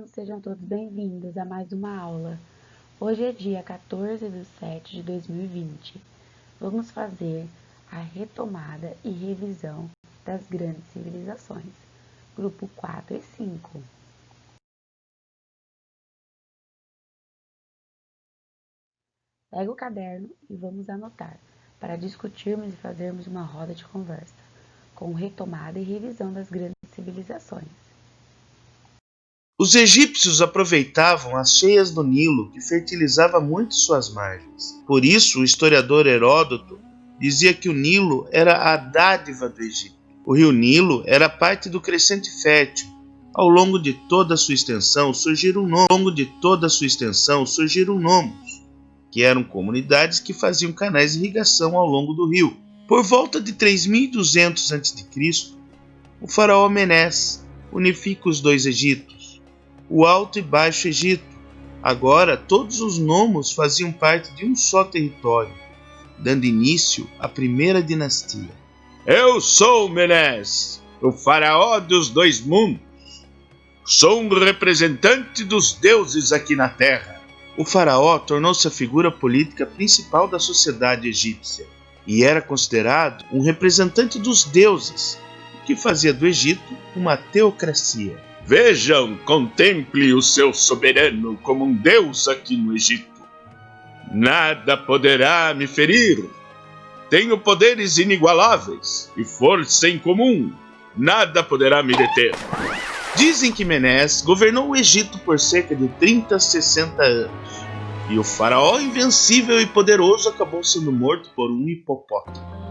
alunos, sejam todos bem-vindos a mais uma aula. Hoje é dia 14/7/2020. Vamos fazer a retomada e revisão das grandes civilizações, grupo 4 e 5. Pega o caderno e vamos anotar, para discutirmos e fazermos uma roda de conversa, com retomada e revisão das grandes civilizações. Os egípcios aproveitavam as cheias do Nilo, que fertilizava muito suas margens. Por isso, o historiador Heródoto dizia que o Nilo era a dádiva do Egito. O rio Nilo era parte do crescente fértil. Ao longo de toda a sua extensão surgiram nomos, que eram comunidades que faziam canais de irrigação ao longo do rio. Por volta de 3200 a.C., o faraó Menés unifica os dois Egitos, o Alto e Baixo Egito. Agora, todos os nomos faziam parte de um só território, dando início à primeira dinastia. Eu sou Menés, o faraó dos dois mundos. Sou um representante dos deuses aqui na terra. O faraó tornou-se a figura política principal da sociedade egípcia e era considerado um representante dos deuses, o que fazia do Egito uma teocracia. Vejam, contemple o seu soberano como um deus aqui no Egito. Nada poderá me ferir. Tenho poderes inigualáveis e força incomum. Nada poderá me deter. Dizem que Menés governou o Egito por cerca de 30 a 60 anos. E o faraó invencível e poderoso acabou sendo morto por um hipopótamo.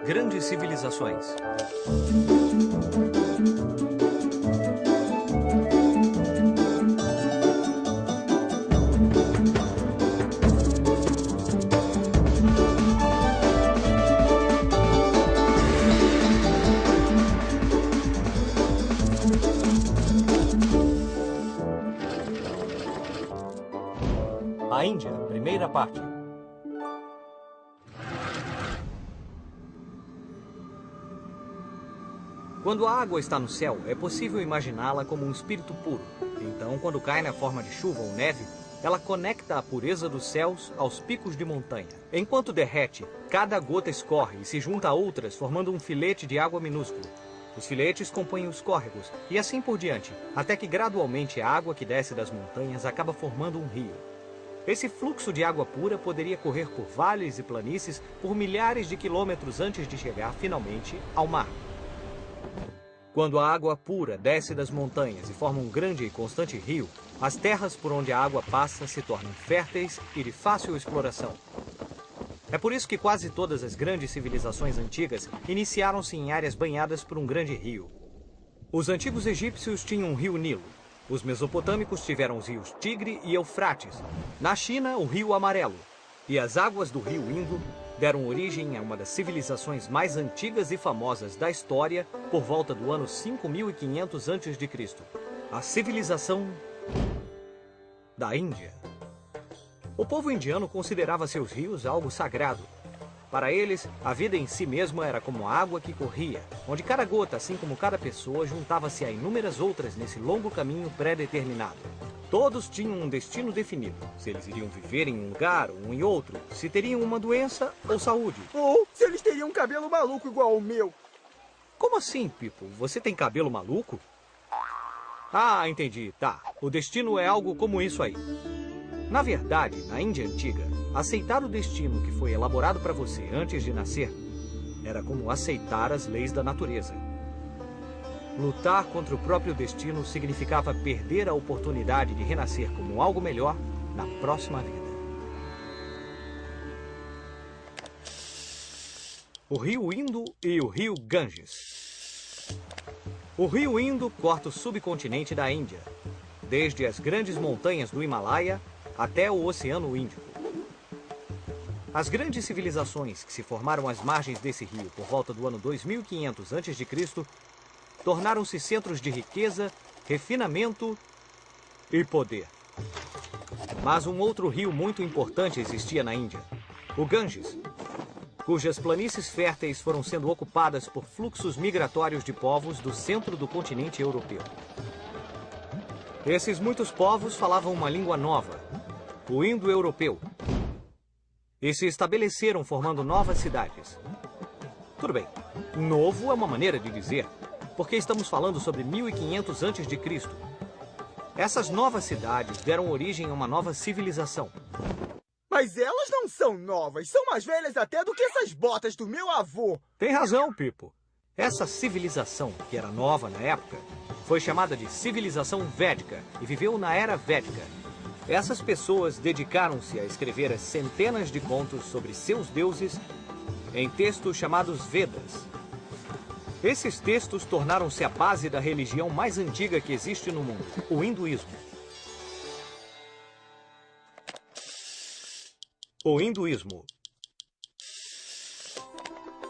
Grandes civilizações. A Índia, primeira parte. Quando a água está no céu, é possível imaginá-la como um espírito puro. Então, quando cai na forma de chuva ou neve, ela conecta a pureza dos céus aos picos de montanha. Enquanto derrete, cada gota escorre e se junta a outras, formando um filete de água minúsculo. Os filetes compõem os córregos, e assim por diante, até que gradualmente a água que desce das montanhas acaba formando um rio. Esse fluxo de água pura poderia correr por vales e planícies por milhares de quilômetros antes de chegar, finalmente, ao mar. Quando a água pura desce das montanhas e forma um grande e constante rio, as terras por onde a água passa se tornam férteis e de fácil exploração. É por isso que quase todas as grandes civilizações antigas iniciaram-se em áreas banhadas por um grande rio. Os antigos egípcios tinham o rio Nilo. Os mesopotâmicos tiveram os rios Tigre e Eufrates. Na China, o rio Amarelo. E as águas do rio Indo deram origem a uma das civilizações mais antigas e famosas da história por volta do ano 5500 a.C. A civilização da Índia. O povo indiano considerava seus rios algo sagrado. Para eles, a vida em si mesma era como a água que corria, onde cada gota, assim como cada pessoa, juntava-se a inúmeras outras nesse longo caminho pré-determinado. Todos tinham um destino definido, se eles iriam viver em um lugar ou em outro, se teriam uma doença ou saúde. Ou se eles teriam um cabelo maluco igual ao meu. Como assim, Pipo? Você tem cabelo maluco? Ah, entendi. Tá. O destino é algo como isso aí. Na verdade, na Índia Antiga, aceitar o destino que foi elaborado para você antes de nascer era como aceitar as leis da natureza. Lutar contra o próprio destino significava perder a oportunidade de renascer como algo melhor na próxima vida. O rio Indo e o rio Ganges. O rio Indo corta o subcontinente da Índia, desde as grandes montanhas do Himalaia até o Oceano Índico. As grandes civilizações que se formaram às margens desse rio por volta do ano 2500 a.C. tornaram-se centros de riqueza, refinamento e poder. Mas um outro rio muito importante existia na Índia, o Ganges, cujas planícies férteis foram sendo ocupadas por fluxos migratórios de povos do centro do continente europeu. Esses muitos povos falavam uma língua nova, o indo-europeu, e se estabeleceram formando novas cidades. Tudo bem, novo é uma maneira de dizer, porque estamos falando sobre 1500 a.C. Essas novas cidades deram origem a uma nova civilização. Mas elas não são novas, são mais velhas até do que essas botas do meu avô. Tem razão, Pipo. Essa civilização, que era nova na época, foi chamada de civilização védica e viveu na era védica. Essas pessoas dedicaram-se a escrever as centenas de contos sobre seus deuses em textos chamados Vedas. Esses textos tornaram-se a base da religião mais antiga que existe no mundo, o hinduísmo. O hinduísmo.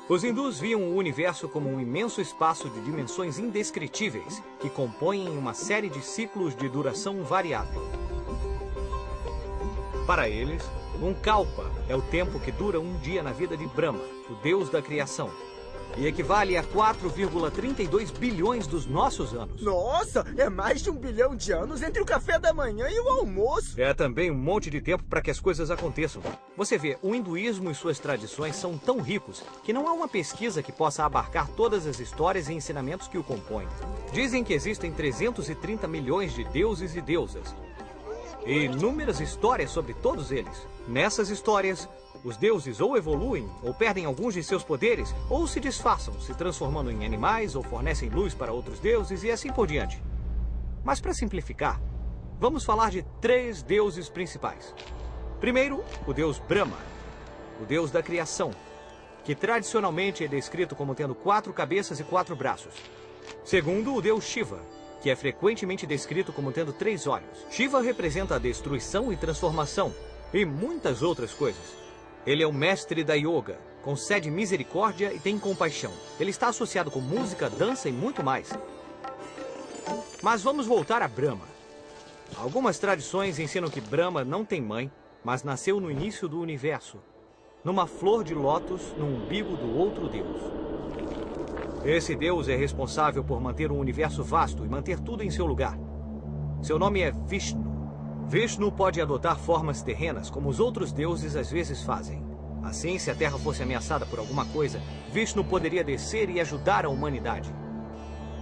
Os hindus viam o universo como um imenso espaço de dimensões indescritíveis que compõem uma série de ciclos de duração variável. Para eles, um kalpa é o tempo que dura um dia na vida de Brahma, o deus da criação, e equivale a 4,32 bilhões dos nossos anos. Nossa, é mais de 1 bilhão de anos entre o café da manhã e o almoço. É também um monte de tempo para que as coisas aconteçam. Você vê, o hinduísmo e suas tradições são tão ricos que não há uma pesquisa que possa abarcar todas as histórias e ensinamentos que o compõem. Dizem que existem 330 milhões de deuses e deusas, e inúmeras histórias sobre todos eles. Nessas histórias, os deuses ou evoluem, ou perdem alguns de seus poderes, ou se disfarçam, se transformando em animais, ou fornecem luz para outros deuses, e assim por diante. Mas para simplificar, vamos falar de 3 deuses principais. Primeiro, o deus Brahma, o deus da criação, que tradicionalmente é descrito como tendo 4 cabeças e 4 braços. Segundo, o deus Shiva, que é frequentemente descrito como tendo 3 olhos. Shiva representa a destruição e transformação, e muitas outras coisas. Ele é o mestre da yoga, concede misericórdia e tem compaixão. Ele está associado com música, dança e muito mais. Mas vamos voltar a Brahma. Algumas tradições ensinam que Brahma não tem mãe, mas nasceu no início do universo, numa flor de lótus no umbigo do outro deus. Esse deus é responsável por manter um universo vasto e manter tudo em seu lugar. Seu nome é Vishnu. Vishnu pode adotar formas terrenas, como os outros deuses às vezes fazem. Assim, se a Terra fosse ameaçada por alguma coisa, Vishnu poderia descer e ajudar a humanidade.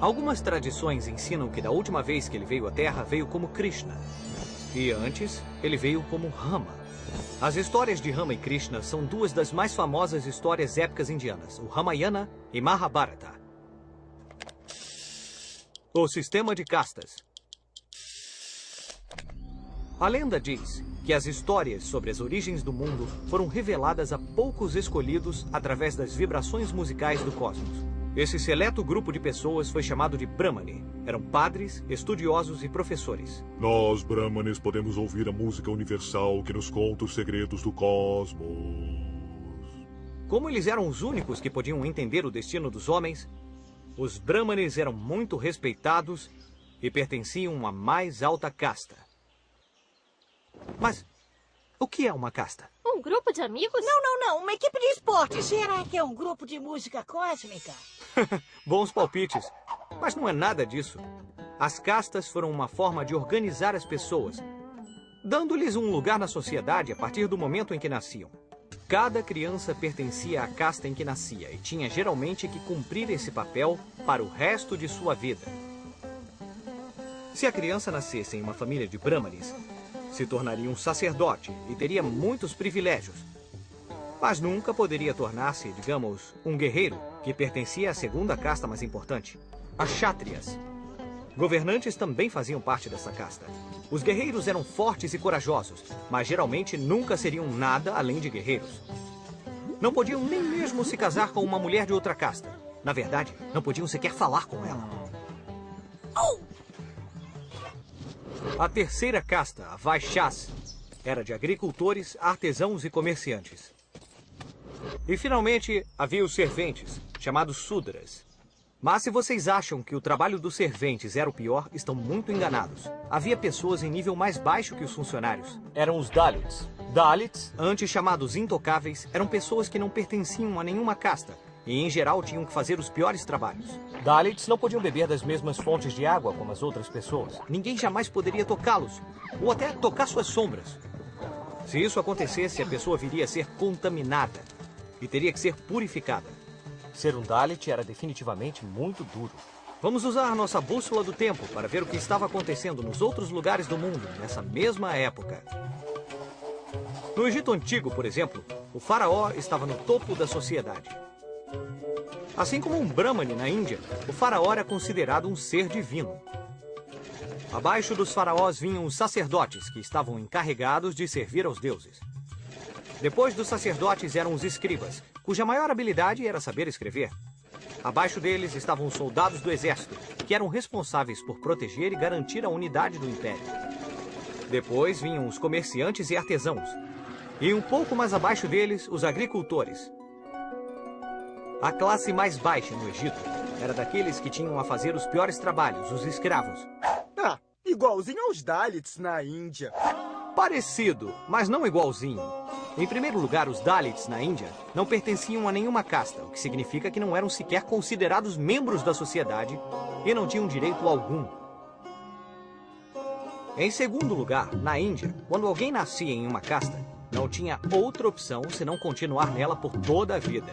Algumas tradições ensinam que da última vez que ele veio à Terra, veio como Krishna. E antes, ele veio como Rama. As histórias de Rama e Krishna são 2 das mais famosas histórias épicas indianas, o Ramayana e Mahabharata. O sistema de castas. A lenda diz que as histórias sobre as origens do mundo foram reveladas a poucos escolhidos através das vibrações musicais do cosmos. Esse seleto grupo de pessoas foi chamado de Brahmani. Eram padres, estudiosos e professores. Nós, Brahmanes, podemos ouvir a música universal que nos conta os segredos do cosmos. Como eles eram os únicos que podiam entender o destino dos homens, os Brahmanes eram muito respeitados e pertenciam à mais alta casta. Mas o que é uma casta? Um grupo de amigos? Não. Uma equipe de esporte. Será que é um grupo de música cósmica? Bons palpites. Mas não é nada disso. As castas foram uma forma de organizar as pessoas, dando-lhes um lugar na sociedade a partir do momento em que nasciam. Cada criança pertencia à casta em que nascia e tinha geralmente que cumprir esse papel para o resto de sua vida. Se a criança nascesse em uma família de Brahmanes, se tornaria um sacerdote e teria muitos privilégios. Mas nunca poderia tornar-se, digamos, um guerreiro que pertencia à segunda casta mais importante, as Kshatriyas. Governantes também faziam parte dessa casta. Os guerreiros eram fortes e corajosos, mas geralmente nunca seriam nada além de guerreiros. Não podiam nem mesmo se casar com uma mulher de outra casta. Na verdade, não podiam sequer falar com ela. A terceira casta, a Vaishyas, era de agricultores, artesãos e comerciantes. E finalmente havia os serventes, chamados Sudras. Mas se vocês acham que o trabalho dos serventes era o pior, estão muito enganados. Havia pessoas em nível mais baixo que os funcionários. Eram os Dalits. Dalits, antes chamados intocáveis, eram pessoas que não pertenciam a nenhuma casta e, em geral, tinham que fazer os piores trabalhos. Dalits não podiam beber das mesmas fontes de água como as outras pessoas. Ninguém jamais poderia tocá-los, ou até tocar suas sombras. Se isso acontecesse, a pessoa viria a ser contaminada e teria que ser purificada. Ser um Dalit era definitivamente muito duro. Vamos usar nossa bússola do tempo para ver o que estava acontecendo nos outros lugares do mundo nessa mesma época. No Egito Antigo, por exemplo, o faraó estava no topo da sociedade. Assim como um Brahmane na Índia, o faraó era considerado um ser divino. Abaixo dos faraós vinham os sacerdotes, que estavam encarregados de servir aos deuses. Depois dos sacerdotes eram os escribas, cuja maior habilidade era saber escrever. Abaixo deles estavam os soldados do exército, que eram responsáveis por proteger e garantir a unidade do império. Depois vinham os comerciantes e artesãos. E um pouco mais abaixo deles, os agricultores. A classe mais baixa no Egito era daqueles que tinham a fazer os piores trabalhos, os escravos. Ah, igualzinho aos Dalits na Índia. Parecido, mas não igualzinho. Em primeiro lugar, os Dalits na Índia não pertenciam a nenhuma casta, o que significa que não eram sequer considerados membros da sociedade e não tinham direito algum. Em segundo lugar, na Índia, quando alguém nascia em uma casta, não tinha outra opção senão continuar nela por toda a vida.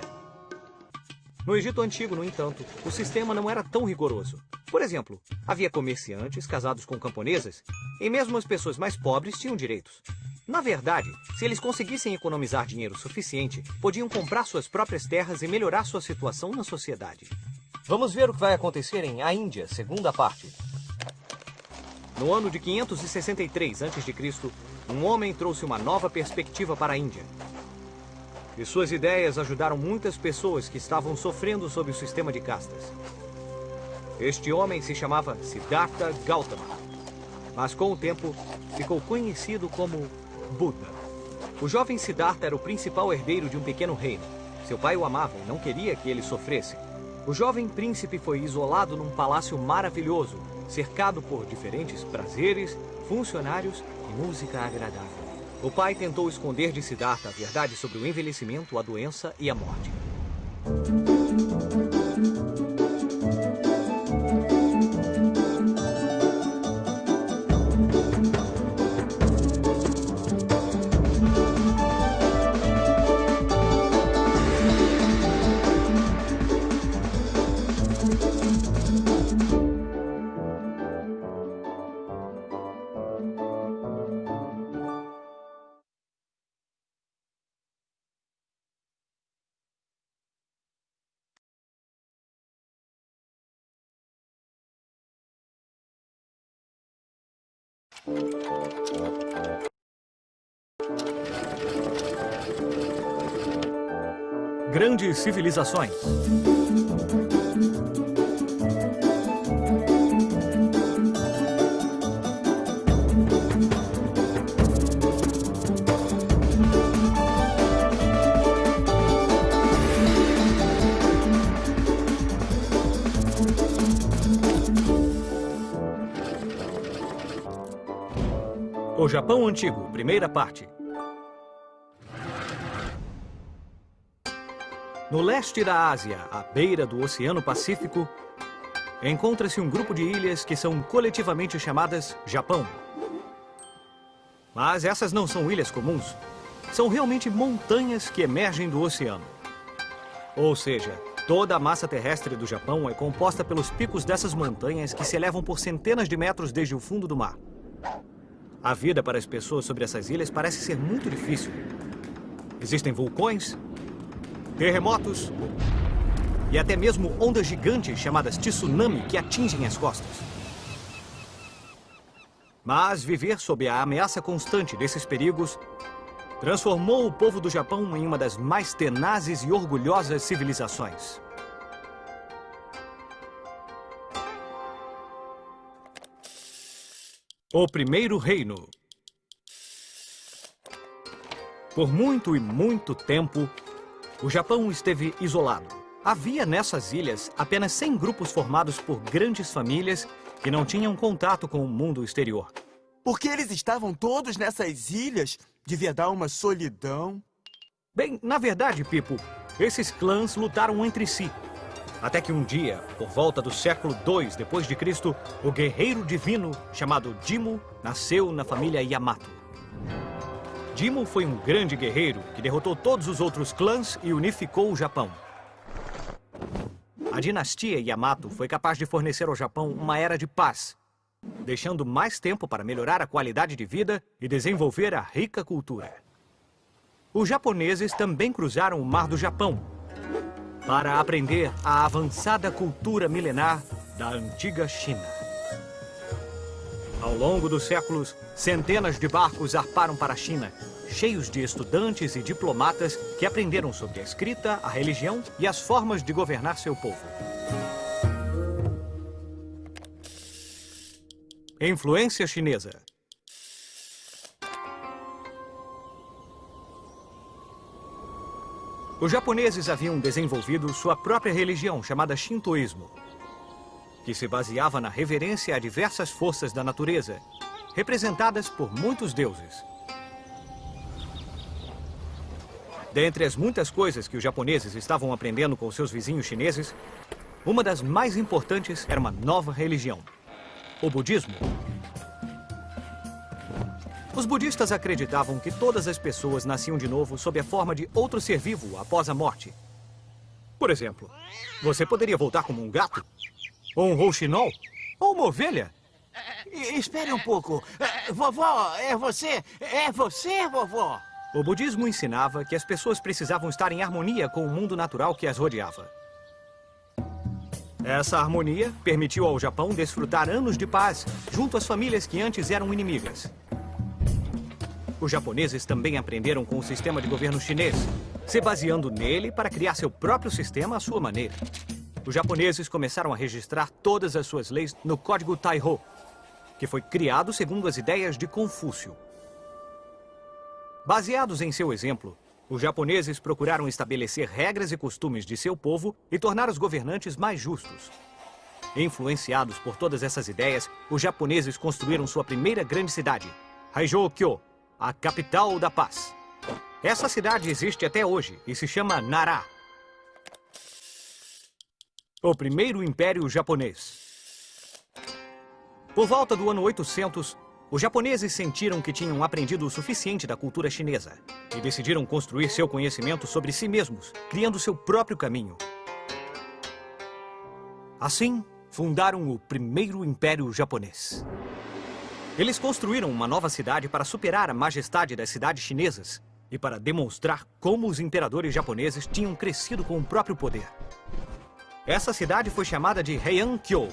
No Egito Antigo, no entanto, o sistema não era tão rigoroso. Por exemplo, havia comerciantes casados com camponesas e mesmo as pessoas mais pobres tinham direitos. Na verdade, se eles conseguissem economizar dinheiro suficiente, podiam comprar suas próprias terras e melhorar sua situação na sociedade. Vamos ver o que vai acontecer em A Índia, segunda parte. No ano de 563 a.C., um homem trouxe uma nova perspectiva para a Índia. E suas ideias ajudaram muitas pessoas que estavam sofrendo sob o sistema de castas. Este homem se chamava Siddhartha Gautama, mas com o tempo ficou conhecido como Buda. O jovem Siddhartha era o principal herdeiro de um pequeno reino. Seu pai o amava e não queria que ele sofresse. O jovem príncipe foi isolado num palácio maravilhoso, cercado por diferentes prazeres, funcionários e música agradável. O pai tentou esconder de Siddhartha a verdade sobre o envelhecimento, a doença e a morte. Grandes civilizações. O Japão Antigo, primeira parte. No leste da Ásia, à beira do Oceano Pacífico, encontra-se um grupo de ilhas que são coletivamente chamadas Japão. Mas essas não são ilhas comuns. São realmente montanhas que emergem do oceano. Ou seja, toda a massa terrestre do Japão é composta pelos picos dessas montanhas que se elevam por centenas de metros desde o fundo do mar. A vida para as pessoas sobre essas ilhas parece ser muito difícil. Existem vulcões, terremotos e até mesmo ondas gigantes chamadas tsunami que atingem as costas. Mas viver sob a ameaça constante desses perigos transformou o povo do Japão em uma das mais tenazes e orgulhosas civilizações. O Primeiro Reino. Por muito e muito tempo, o Japão esteve isolado. Havia nessas ilhas apenas 100 grupos formados por grandes famílias que não tinham contato com o mundo exterior. Porque eles estavam todos nessas ilhas, devia dar uma solidão. Bem, na verdade, Pipo, esses clãs lutaram entre si. Até que um dia, por volta do século II d.C., o guerreiro divino chamado Jimmu nasceu na família Yamato. Jimmu foi um grande guerreiro que derrotou todos os outros clãs e unificou o Japão. A dinastia Yamato foi capaz de fornecer ao Japão uma era de paz, deixando mais tempo para melhorar a qualidade de vida e desenvolver a rica cultura. Os japoneses também cruzaram o Mar do Japão para aprender a avançada cultura milenar da antiga China. Ao longo dos séculos, centenas de barcos zarparam para a China, cheios de estudantes e diplomatas que aprenderam sobre a escrita, a religião e as formas de governar seu povo. Influência chinesa. Os japoneses haviam desenvolvido sua própria religião, chamada Shintoísmo, que se baseava na reverência a diversas forças da natureza, representadas por muitos deuses. Dentre as muitas coisas que os japoneses estavam aprendendo com seus vizinhos chineses, uma das mais importantes era uma nova religião, o budismo. Os budistas acreditavam que todas as pessoas nasciam de novo sob a forma de outro ser vivo após a morte. Por exemplo, você poderia voltar como um gato, ou um rouxinol, ou uma ovelha. Espere um pouco. Vovó, é você? É você, vovó? O budismo ensinava que as pessoas precisavam estar em harmonia com o mundo natural que as rodeava. Essa harmonia permitiu ao Japão desfrutar anos de paz junto às famílias que antes eram inimigas. Os japoneses também aprenderam com o sistema de governo chinês, se baseando nele para criar seu próprio sistema à sua maneira. Os japoneses começaram a registrar todas as suas leis no Código Taihō, que foi criado segundo as ideias de Confúcio. Baseados em seu exemplo, os japoneses procuraram estabelecer regras e costumes de seu povo e tornar os governantes mais justos. Influenciados por todas essas ideias, os japoneses construíram sua primeira grande cidade, Haijō-kyō, a capital da paz. Essa cidade existe até hoje e se chama Nara. O primeiro império japonês. Por volta do ano 800, os japoneses sentiram que tinham aprendido o suficiente da cultura chinesa e decidiram construir seu conhecimento sobre si mesmos, criando seu próprio caminho. Assim, fundaram o primeiro império japonês. Eles construíram uma nova cidade para superar a majestade das cidades chinesas e para demonstrar como os imperadores japoneses tinham crescido com o próprio poder. Essa cidade foi chamada de Heian-kyō,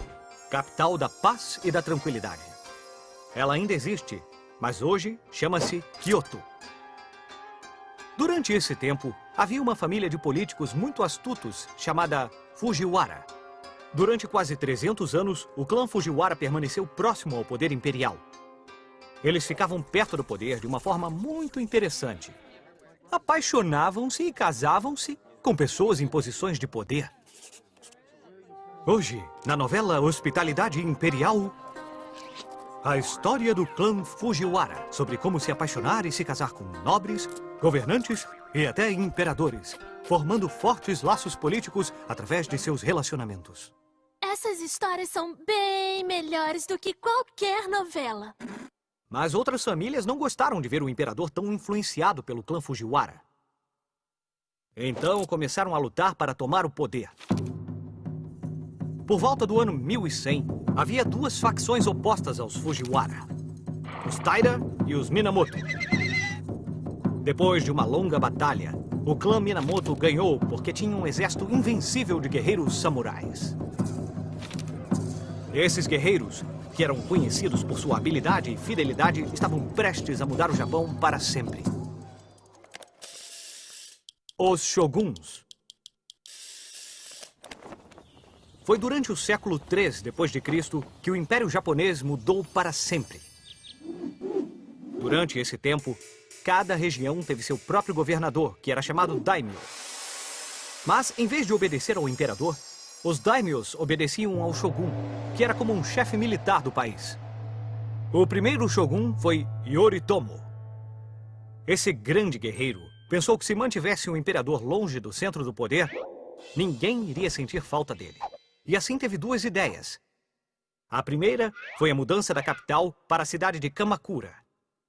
capital da paz e da tranquilidade. Ela ainda existe, mas hoje chama-se Kyoto. Durante esse tempo, havia uma família de políticos muito astutos chamada Fujiwara. Durante quase 300 anos, o clã Fujiwara permaneceu próximo ao poder imperial. Eles ficavam perto do poder de uma forma muito interessante. Apaixonavam-se e casavam-se com pessoas em posições de poder. Hoje, na novela Hospitalidade Imperial, a história do clã Fujiwara sobre como se apaixonar e se casar com nobres, governantes e até imperadores, formando fortes laços políticos através de seus relacionamentos. Essas histórias são bem melhores do que qualquer novela. Mas outras famílias não gostaram de ver o imperador tão influenciado pelo clã Fujiwara. Então começaram a lutar para tomar o poder. Por volta do ano 1100, havia duas facções opostas aos Fujiwara: os Taira e os Minamoto. Depois de uma longa batalha, o clã Minamoto ganhou porque tinha um exército invencível de guerreiros samurais. Esses guerreiros, que eram conhecidos por sua habilidade e fidelidade, estavam prestes a mudar o Japão para sempre. Os shoguns. Foi durante o século III d.C. que o Império Japonês mudou para sempre. Durante esse tempo, cada região teve seu próprio governador, que era chamado daimyo. Mas, em vez de obedecer ao imperador, os daimyos obedeciam ao shogun, que era como um chefe militar do país. O primeiro shogun foi Yoritomo. Esse grande guerreiro pensou que se mantivesse o imperador longe do centro do poder, ninguém iria sentir falta dele. E assim teve duas ideias. A primeira foi a mudança da capital para a cidade de Kamakura.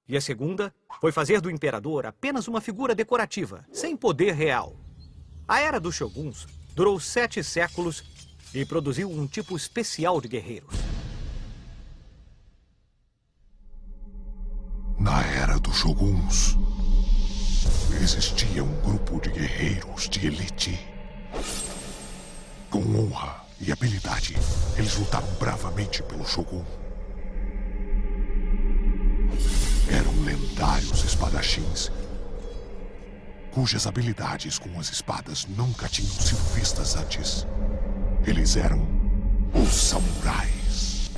E a segunda foi fazer do imperador apenas uma figura decorativa, sem poder real. A era dos shoguns durou 7 séculos e produziu um tipo especial de guerreiros. Na era dos shoguns, existia um grupo de guerreiros de elite. Com honra e habilidade, eles lutaram bravamente pelo shogun. Eram lendários espadachins, cujas habilidades com as espadas nunca tinham sido vistas antes. Eles eram os samurais.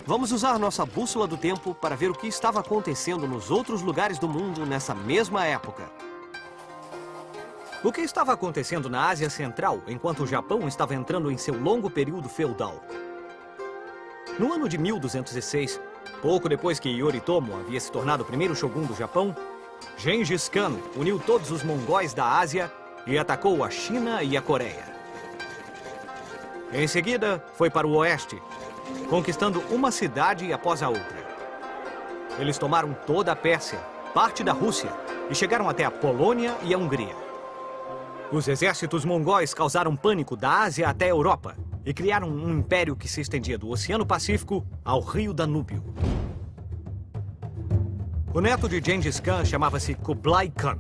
Vamos usar nossa bússola do tempo para ver o que estava acontecendo nos outros lugares do mundo nessa mesma época. O que estava acontecendo na Ásia Central enquanto o Japão estava entrando em seu longo período feudal? No ano de 1206, pouco depois que Yoritomo havia se tornado o primeiro shogun do Japão, Gengis Khan uniu todos os mongóis da Ásia e atacou a China e a Coreia. Em seguida, foi para o oeste, conquistando uma cidade após a outra. Eles tomaram toda a Pérsia, parte da Rússia, e chegaram até a Polônia e a Hungria. Os exércitos mongóis causaram pânico da Ásia até a Europa e criaram um império que se estendia do Oceano Pacífico ao Rio Danúbio. O neto de Gengis Khan chamava-se Kublai Khan.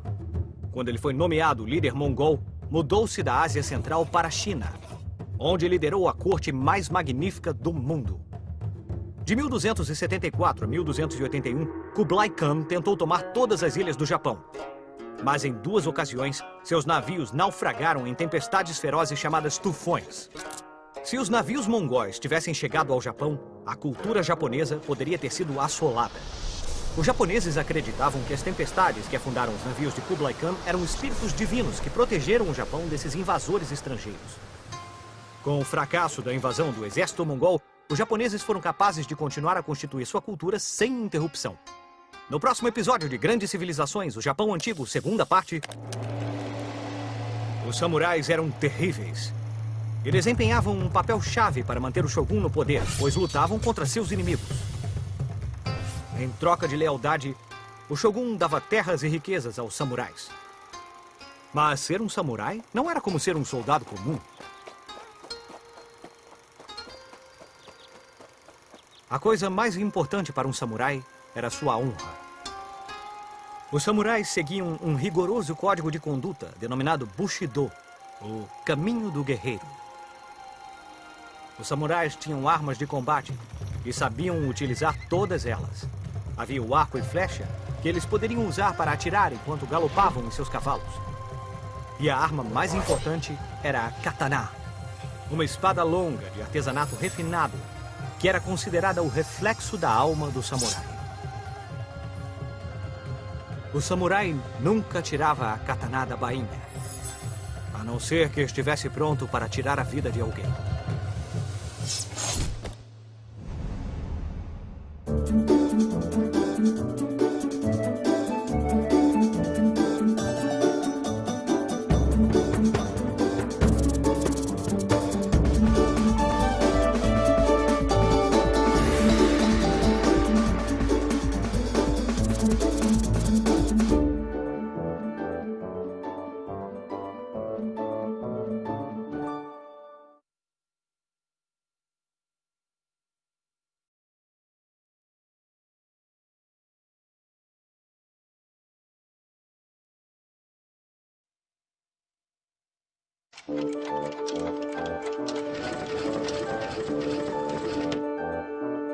Quando ele foi nomeado líder mongol, mudou-se da Ásia Central para a China, onde liderou a corte mais magnífica do mundo. De 1274 a 1281, Kublai Khan tentou tomar todas as ilhas do Japão. Mas em 2 ocasiões, seus navios naufragaram em tempestades ferozes chamadas tufões. Se os navios mongóis tivessem chegado ao Japão, a cultura japonesa poderia ter sido assolada. Os japoneses acreditavam que as tempestades que afundaram os navios de Kublai Khan eram espíritos divinos que protegeram o Japão desses invasores estrangeiros. Com o fracasso da invasão do exército mongol, os japoneses foram capazes de continuar a constituir sua cultura sem interrupção. No próximo episódio de Grandes Civilizações, o Japão Antigo, segunda parte, os samurais eram terríveis. E desempenhavam um papel-chave para manter o Shogun no poder, pois lutavam contra seus inimigos. Em troca de lealdade, o Shogun dava terras e riquezas aos samurais. Mas ser um samurai não era como ser um soldado comum. A coisa mais importante para um samurai era sua honra. Os samurais seguiam um rigoroso código de conduta denominado Bushido, o caminho do guerreiro. Os samurais tinham armas de combate e sabiam utilizar todas elas. Havia o arco e flecha, que eles poderiam usar para atirar enquanto galopavam em seus cavalos. E a arma mais importante era a katana, uma espada longa de artesanato refinado, que era considerada o reflexo da alma do samurai. O samurai nunca tirava a katana da bainha, a não ser que estivesse pronto para tirar a vida de alguém.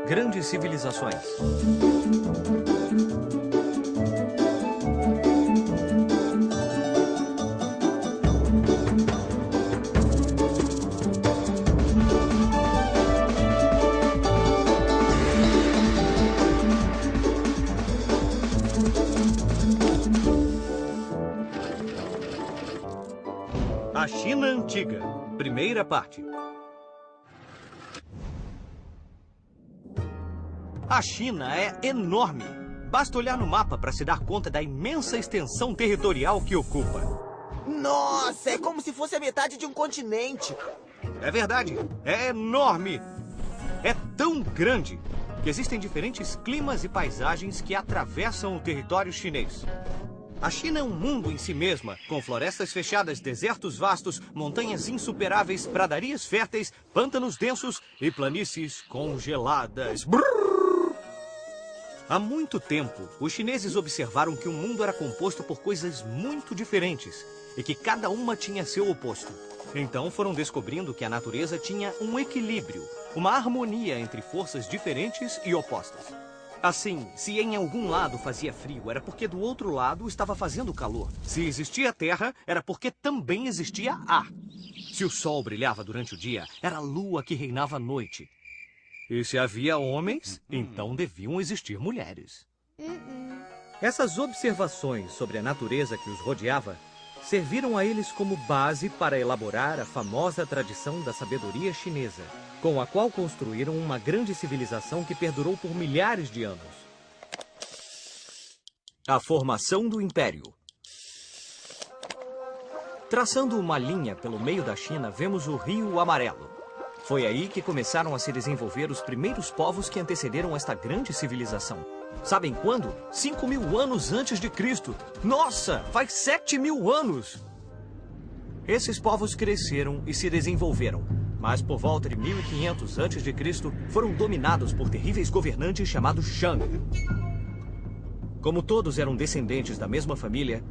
Grandes Civilizações. A China Antiga, primeira parte. A China é enorme. Basta olhar no mapa para se dar conta da imensa extensão territorial que ocupa. Nossa, é como se fosse a metade de um continente. É verdade, é enorme. É tão grande que existem diferentes climas e paisagens que atravessam o território chinês. A China é um mundo em si mesma, com florestas fechadas, desertos vastos, montanhas insuperáveis, pradarias férteis, pântanos densos e planícies congeladas. Brrr! Há muito tempo, os chineses observaram que o mundo era composto por coisas muito diferentes e que cada uma tinha seu oposto. Então foram descobrindo que a natureza tinha um equilíbrio, uma harmonia entre forças diferentes e opostas. Assim, se em algum lado fazia frio, era porque do outro lado estava fazendo calor. Se existia terra, era porque também existia ar. Se o sol brilhava durante o dia, era a lua que reinava à noite. E se havia homens, então deviam existir mulheres. Essas observações sobre a natureza que os rodeava serviram a eles como base para elaborar a famosa tradição da sabedoria chinesa, com a qual construíram uma grande civilização que perdurou por milhares de anos. A formação do Império. Traçando uma linha pelo meio da China, vemos o Rio Amarelo. Foi aí que começaram a se desenvolver os primeiros povos que antecederam esta grande civilização. Sabem quando? 5.000 anos antes de Cristo. Nossa, faz 7.000 anos! Esses povos cresceram e se desenvolveram, mas por volta de 1500 a.C. foram dominados por terríveis governantes chamados Shang. Como todos eram descendentes da mesma família,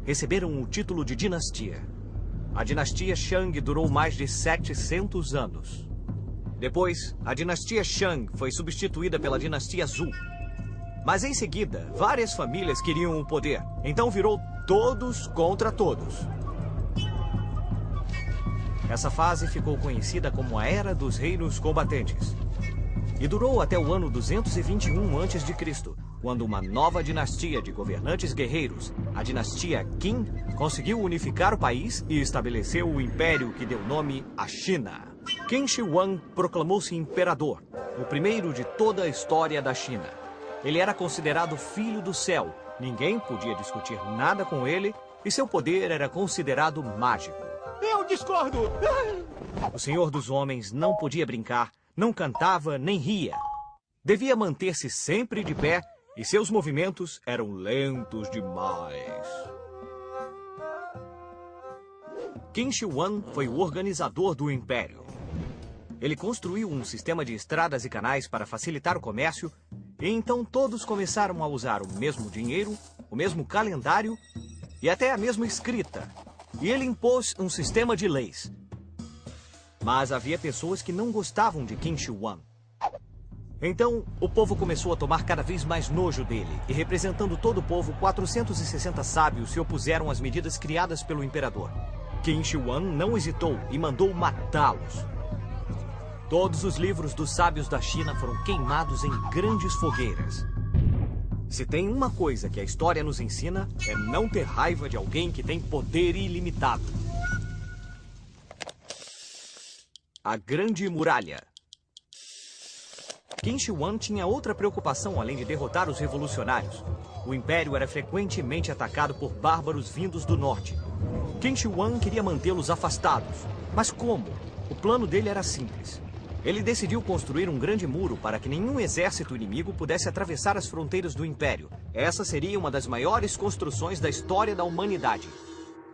receberam o título de dinastia. a dinastia Shang durou mais de 700 anos. Depois, a dinastia Shang foi substituída pela dinastia Zhou. Mas em seguida, várias famílias queriam o poder, então virou todos contra todos. Essa fase ficou conhecida como a Era dos Reinos Combatentes. E durou até o ano 221 a.C., quando uma nova dinastia de governantes guerreiros, a dinastia Qin, conseguiu unificar o país e estabeleceu o império que deu nome à China. Qin Shi Huang proclamou-se imperador, o primeiro de toda a história da China. Ele era considerado filho do céu, ninguém podia discutir nada com ele e seu poder era considerado mágico. Eu discordo! O Senhor dos Homens não podia brincar, não cantava nem ria. Devia manter-se sempre de pé e seus movimentos eram lentos demais. Qin Shi Huang foi o organizador do império. Ele construiu um sistema de estradas e canais para facilitar o comércio, e então todos começaram a usar o mesmo dinheiro, o mesmo calendário e até a mesma escrita. E ele impôs um sistema de leis. Mas havia pessoas que não gostavam de Qin Shi Huang. Então, o povo começou a tomar cada vez mais nojo dele, e representando todo o povo, 460 sábios se opuseram às medidas criadas pelo imperador. Qin Shi Huang não hesitou e mandou matá-los. Todos os livros dos sábios da China foram queimados em grandes fogueiras. Se tem uma coisa que a história nos ensina, é não ter raiva de alguém que tem poder ilimitado. A Grande Muralha. Qin Shi Huang tinha outra preocupação além de derrotar os revolucionários. O império era frequentemente atacado por bárbaros vindos do norte. Qin Shi Huang queria mantê-los afastados. Mas como? O plano dele era simples. Ele decidiu construir um grande muro para que nenhum exército inimigo pudesse atravessar as fronteiras do império. Essa seria uma das maiores construções da história da humanidade.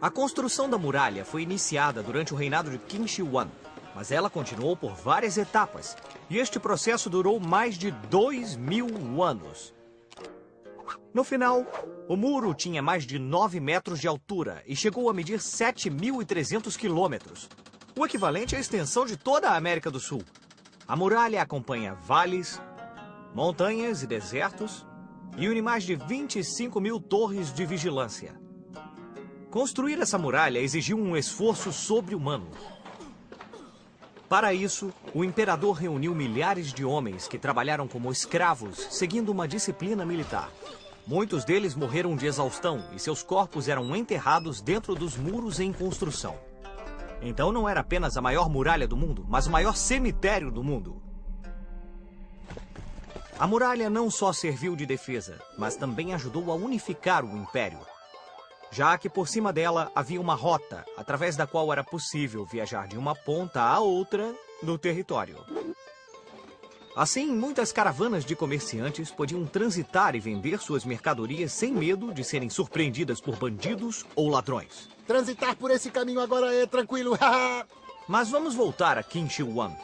A construção da muralha foi iniciada durante o reinado de Qin Shi Huang, mas ela continuou por várias etapas, e este processo durou mais de 2000 anos. No final, o muro tinha mais de 9 metros de altura e chegou a medir 7.300 quilômetros, o equivalente à extensão de toda a América do Sul. A muralha acompanha vales, montanhas e desertos e une mais de 25 mil torres de vigilância. Construir essa muralha exigiu um esforço sobre-humano. Para isso, o imperador reuniu milhares de homens que trabalharam como escravos, seguindo uma disciplina militar. Muitos deles morreram de exaustão e seus corpos eram enterrados dentro dos muros em construção. Então não era apenas a maior muralha do mundo, mas o maior cemitério do mundo. A muralha não só serviu de defesa, mas também ajudou a unificar o império, já que por cima dela havia uma rota, através da qual era possível viajar de uma ponta a outra no território. Assim, muitas caravanas de comerciantes podiam transitar e vender suas mercadorias sem medo de serem surpreendidas por bandidos ou ladrões. Transitar por esse caminho agora é tranquilo. Mas vamos voltar a Qin Shi Huang.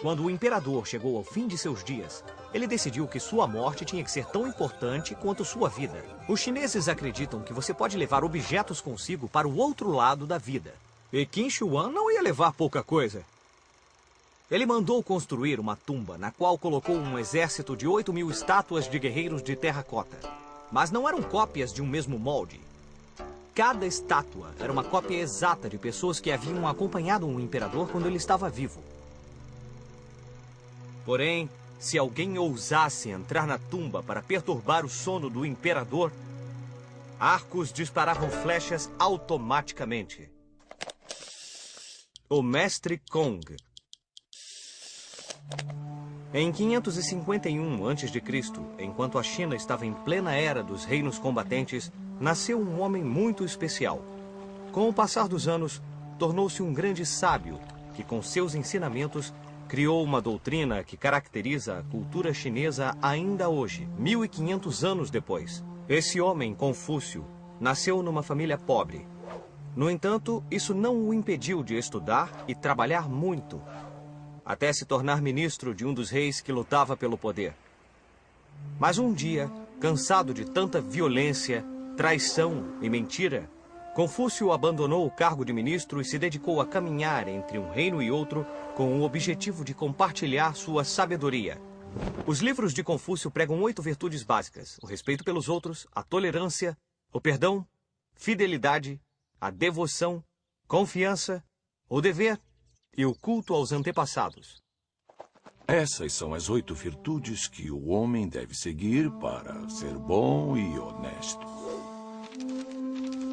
Quando o imperador chegou ao fim de seus dias, ele decidiu que sua morte tinha que ser tão importante quanto sua vida. Os chineses acreditam que você pode levar objetos consigo para o outro lado da vida. E Qin Shi Huang não ia levar pouca coisa. Ele mandou construir uma tumba na qual colocou um exército de 8.000 estátuas de guerreiros de terracota. Mas não eram cópias de um mesmo molde. Cada estátua era uma cópia exata de pessoas que haviam acompanhado o imperador quando ele estava vivo. Porém, se alguém ousasse entrar na tumba para perturbar o sono do imperador, arcos disparavam flechas automaticamente. O Mestre Kong. Em 551 a.C., enquanto a China estava em plena era dos reinos combatentes, nasceu um homem muito especial. Com o passar dos anos, tornou-se um grande sábio que, com seus ensinamentos, criou uma doutrina que caracteriza a cultura chinesa ainda hoje, 1500 anos depois. Esse homem, Confúcio, nasceu numa família pobre. No entanto, isso não o impediu de estudar e trabalhar muito, até se tornar ministro de um dos reis que lutava pelo poder. Mas um dia, cansado de tanta violência, traição e mentira, Confúcio abandonou o cargo de ministro e se dedicou a caminhar entre um reino e outro com o objetivo de compartilhar sua sabedoria. Os livros de Confúcio pregam 8 virtudes básicas: o respeito pelos outros, a tolerância, o perdão, fidelidade, a devoção, confiança, o dever e o culto aos antepassados. Essas são as 8 virtudes que o homem deve seguir para ser bom e honesto.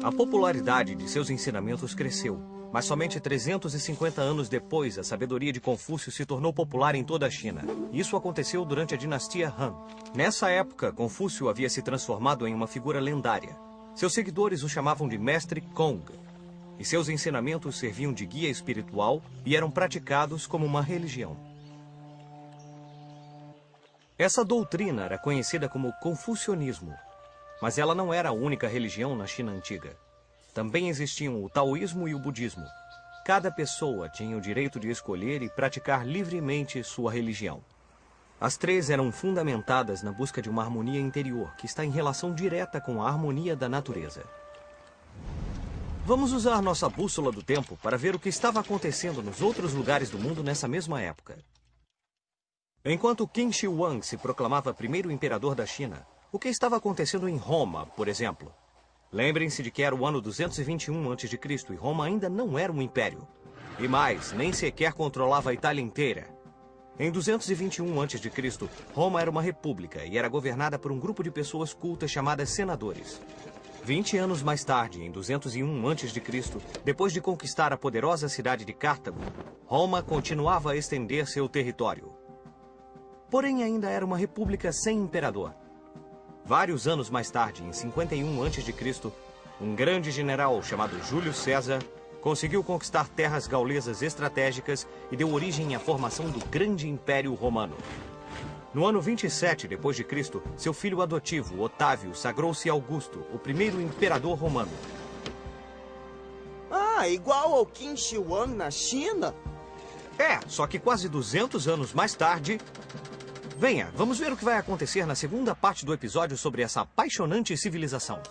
A popularidade de seus ensinamentos cresceu, mas somente 350 anos depois, a sabedoria de Confúcio se tornou popular em toda a China. Isso aconteceu durante a dinastia Han. Nessa época, Confúcio havia se transformado em uma figura lendária. Seus seguidores o chamavam de Mestre Kong, e seus ensinamentos serviam de guia espiritual e eram praticados como uma religião. Essa doutrina era conhecida como confucionismo, mas ela não era a única religião na China antiga. Também existiam o taoísmo e o budismo. Cada pessoa tinha o direito de escolher e praticar livremente sua religião. As 3 eram fundamentadas na busca de uma harmonia interior, que está em relação direta com a harmonia da natureza. Vamos usar nossa bússola do tempo para ver o que estava acontecendo nos outros lugares do mundo nessa mesma época. Enquanto Qin Shi Huang se proclamava primeiro imperador da China, o que estava acontecendo em Roma, por exemplo? Lembrem-se de que era o ano 221 a.C. e Roma ainda não era um império. E mais, nem sequer controlava a Itália inteira. Em 221 a.C., Roma era uma república e era governada por um grupo de pessoas cultas chamadas senadores. 20 anos mais tarde, em 201 a.C., depois de conquistar a poderosa cidade de Cartago, Roma continuava a estender seu território. Porém, ainda era uma república sem imperador. Vários anos mais tarde, em 51 a.C., um grande general chamado Júlio César conseguiu conquistar terras gaulesas estratégicas e deu origem à formação do Grande Império Romano. No ano 27 d.C., seu filho adotivo, Otávio, sagrou-se Augusto, o primeiro imperador romano. Ah, igual ao Qin Shi Huang na China? É, só que quase 200 anos mais tarde... Venha, vamos ver o que vai acontecer na segunda parte do episódio sobre essa apaixonante civilização.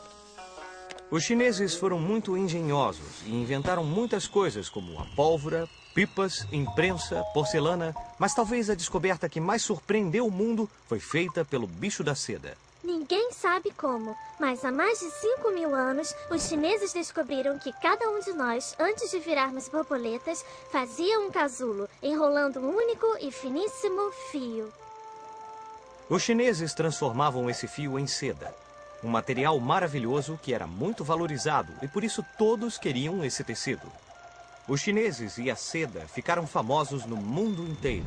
Os chineses foram muito engenhosos e inventaram muitas coisas como a pólvora, pipas, imprensa, porcelana, mas talvez a descoberta que mais surpreendeu o mundo foi feita pelo bicho da seda. Ninguém sabe como, mas há mais de 5.000 anos, os chineses descobriram que cada um de nós, antes de virarmos borboletas, fazia um casulo, enrolando um único e finíssimo fio. Os chineses transformavam esse fio em seda, um material maravilhoso que era muito valorizado e por isso todos queriam esse tecido. Os chineses e a seda ficaram famosos no mundo inteiro.